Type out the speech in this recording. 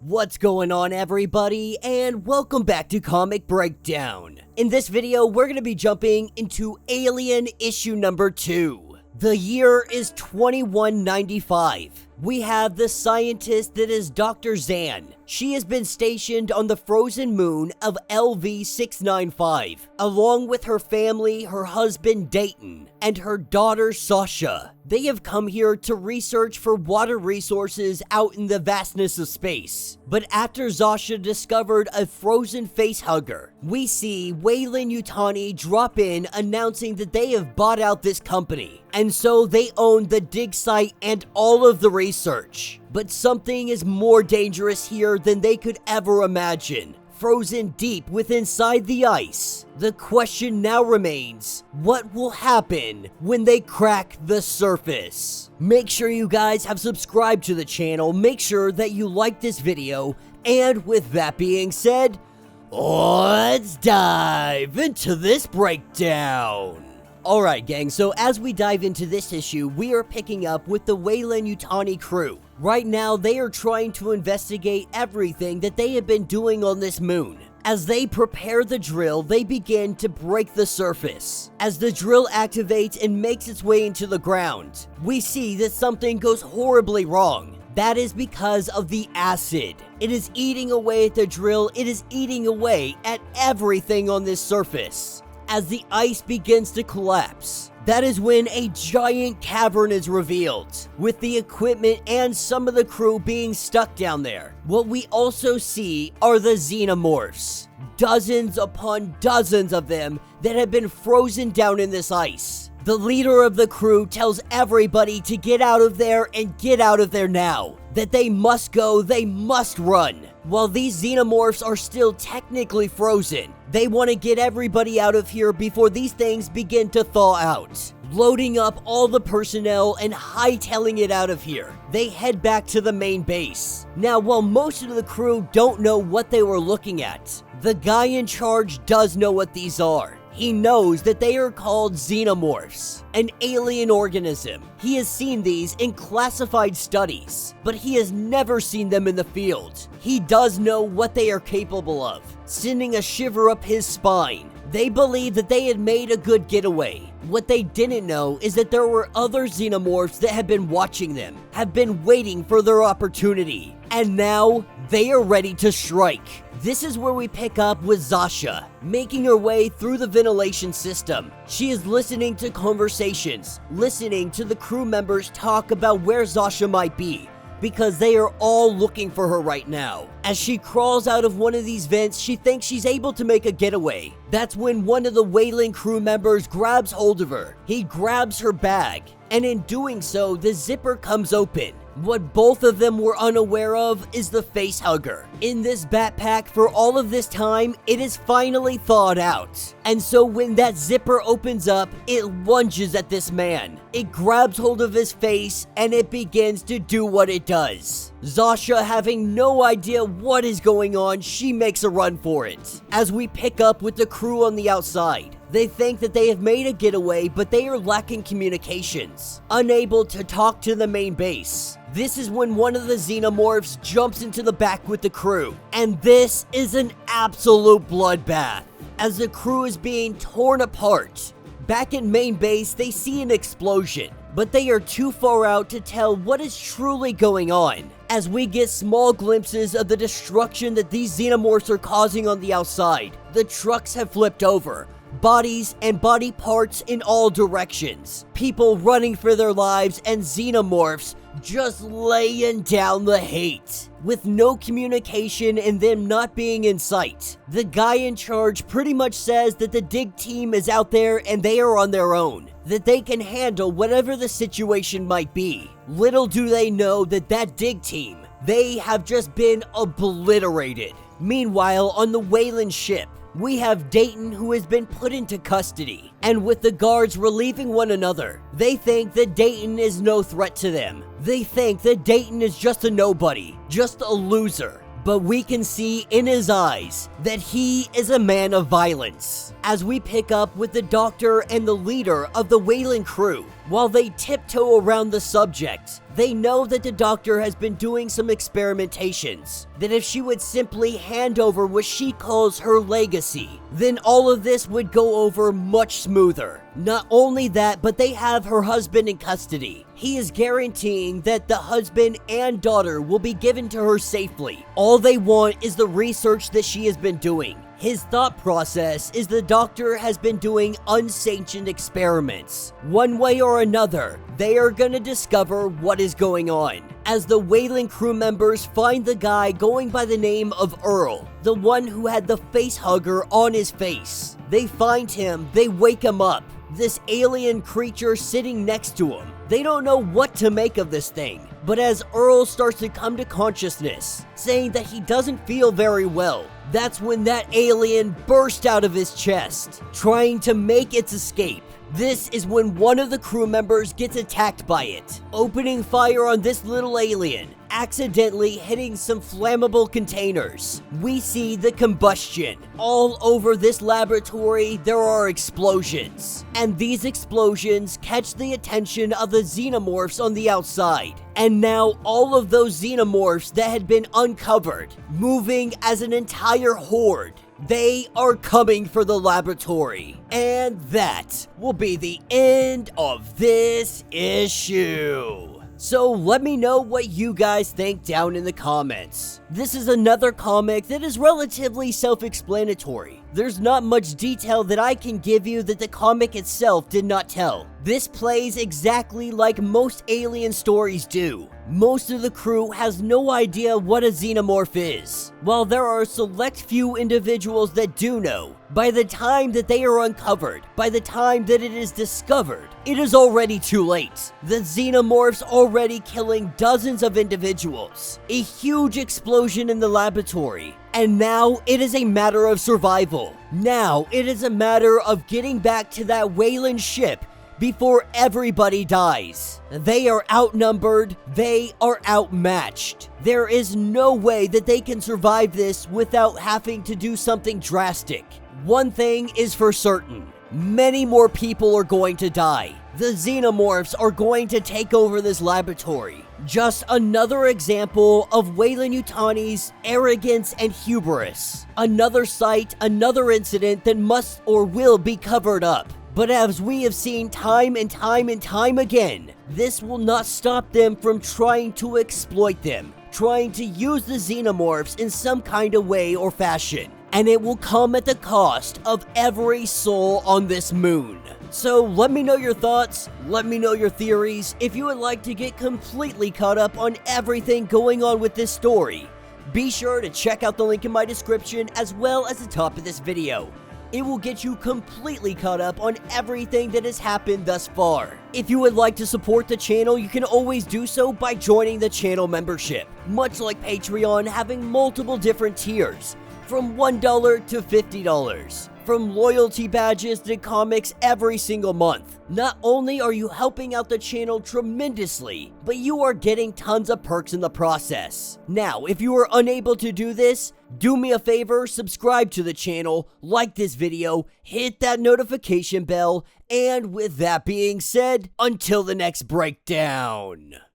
What's going on, everybody, and welcome back to Comic Breakdown. In this video, we're going to be jumping into Alien issue number 2. The year is 2195. We have the scientist that is Dr. Zan. She has been stationed on the frozen moon of LV-695, along with her family, her husband Dayton, and her daughter Sasha. They have come here to research for water resources out in the vastness of space. But after Sasha discovered a frozen facehugger, we see Weyland-Yutani drop in announcing that they have bought out this company, and so they own the dig site and all of the research. But something is more dangerous here than they could ever imagine. Frozen deep within inside the ice. The question now remains, what will happen when they crack the surface? Make sure you guys have subscribed to the channel, make sure that you like this video, and with that being said, let's dive into this breakdown. Alright gang, so as we dive into this issue, we are picking up with the Weyland-Yutani crew. Right now, they are trying to investigate everything that they have been doing on this moon. As they prepare the drill, they begin to break the surface. As the drill activates and makes its way into the ground, we see that something goes horribly wrong. That is because of the acid. It is eating away at the drill, it is eating away at everything on this surface. As the ice begins to collapse, that is when a giant cavern is revealed, with the equipment and some of the crew being stuck down there. What we also see are the Xenomorphs, dozens upon dozens of them that have been frozen down in this ice. The leader of the crew tells everybody to get out of there and get out of there now, that they must go, they must run. While these Xenomorphs are still technically frozen, they want to get everybody out of here before these things begin to thaw out. Loading up all the personnel and hightailing it out of here, they head back to the main base. Now, while most of the crew don't know what they were looking at, the guy in charge does know what these are. He knows that they are called Xenomorphs, an alien organism. He has seen these in classified studies, but he has never seen them in the field. He does know what they are capable of, sending a shiver up his spine. They believe that they had made a good getaway. What they didn't know is that there were other Xenomorphs that had been watching them, have been waiting for their opportunity, and now they are ready to strike. This is where we pick up with Sasha, making her way through the ventilation system. She is listening to conversations, listening to the crew members talk about where Sasha might be, because they are all looking for her right now. As she crawls out of one of these vents, she thinks she's able to make a getaway. That's when one of the Weyland crew members grabs hold of her. He grabs her bag, and in doing so, the zipper comes open. What both of them were unaware of is the facehugger. In this backpack, for all of this time, it is finally thawed out. And so when that zipper opens up, it lunges at this man. It grabs hold of his face, and it begins to do what it does. Sasha, having no idea what is going on, she makes a run for it. As we pick up with the crew on the outside, they think that they have made a getaway, but they are lacking communications, unable to talk to the main base. This is when one of the Xenomorphs jumps into the back with the crew, and this is an absolute bloodbath. As the crew is being torn apart, back at main base they see an explosion, but they are too far out to tell what is truly going on. As we get small glimpses of the destruction that these Xenomorphs are causing on the outside, the trucks have flipped over. Bodies and body parts in all directions. People running for their lives and Xenomorphs just laying down the hate. With no communication and them not being in sight, the guy in charge pretty much says that the dig team is out there and they are on their own, that they can handle whatever the situation might be. Little do they know that that dig team, they have just been obliterated. Meanwhile, on the Weyland ship, we have Dayton, who has been put into custody, and with the guards relieving one another, they think that Dayton is no threat to them. They think that Dayton is just a nobody, just a loser. But we can see in his eyes that he is a man of violence. As we pick up with the doctor and the leader of the Weyland crew, While they tiptoe around the subject, they know that the doctor has been doing some experimentations, that if she would simply hand over what she calls her legacy, then all of this would go over much smoother. Not only that, but they have her husband in custody. He is guaranteeing that the husband and daughter will be given to her safely. All they want is the research that she has been doing. His thought process is the doctor has been doing unsanctioned experiments. One way or another, they are gonna discover what is going on. As the Weyland crew members find the guy going by the name of Earl, the one who had the face hugger on his face. They find him, they wake him up. This alien creature sitting next to him. They don't know what to make of this thing, but as Earl starts to come to consciousness, saying that he doesn't feel very well, that's when that alien burst out of his chest, trying to make its escape. This is when one of the crew members gets attacked by it, opening fire on this little alien, accidentally hitting some flammable containers. We see the combustion. All over this laboratory, there are explosions. And these explosions catch the attention of the Xenomorphs on the outside. And now all of those Xenomorphs that had been uncovered, moving as an entire horde, they are coming for the laboratory. And that will be the end of this issue. So let me know what you guys think down in the comments. This is another comic that is relatively self-explanatory. There's not much detail that I can give you that the comic itself did not tell. This plays exactly like most alien stories do. Most of the crew has no idea what a Xenomorph is, while there are a select few individuals that do know. By the time that they are uncovered, by the time that it is discovered, it is already too late. The Xenomorphs already killing dozens of individuals, a huge explosion in the laboratory, and now it is a matter of survival. Now it is a matter of getting back to that Weyland ship before everybody dies. They are outnumbered, they are outmatched. There is no way that they can survive this without having to do something drastic. One thing is for certain, many more people are going to die. The Xenomorphs are going to take over this laboratory. Just another example of Weyland-Yutani's arrogance and hubris. Another site, another incident that must or will be covered up. But as we have seen time and time again, this will not stop them from trying to exploit them, trying to use the Xenomorphs in some kind of way or fashion. And it will come at the cost of every soul on this moon. So let me know your thoughts, let me know your theories. If you would like to get completely caught up on everything going on with this story, be sure to check out the link in my description as well as the top of this video. It will get you completely caught up on everything that has happened thus far. If you would like to support the channel, you can always do so by joining the channel membership. Much like Patreon, having multiple different tiers, from $1 to $50. From loyalty badges to comics every single month. Not only are you helping out the channel tremendously, but you are getting tons of perks in the process. Now, if you are unable to do this, do me a favor, subscribe to the channel, like this video, hit that notification bell, and with that being said, until the next breakdown.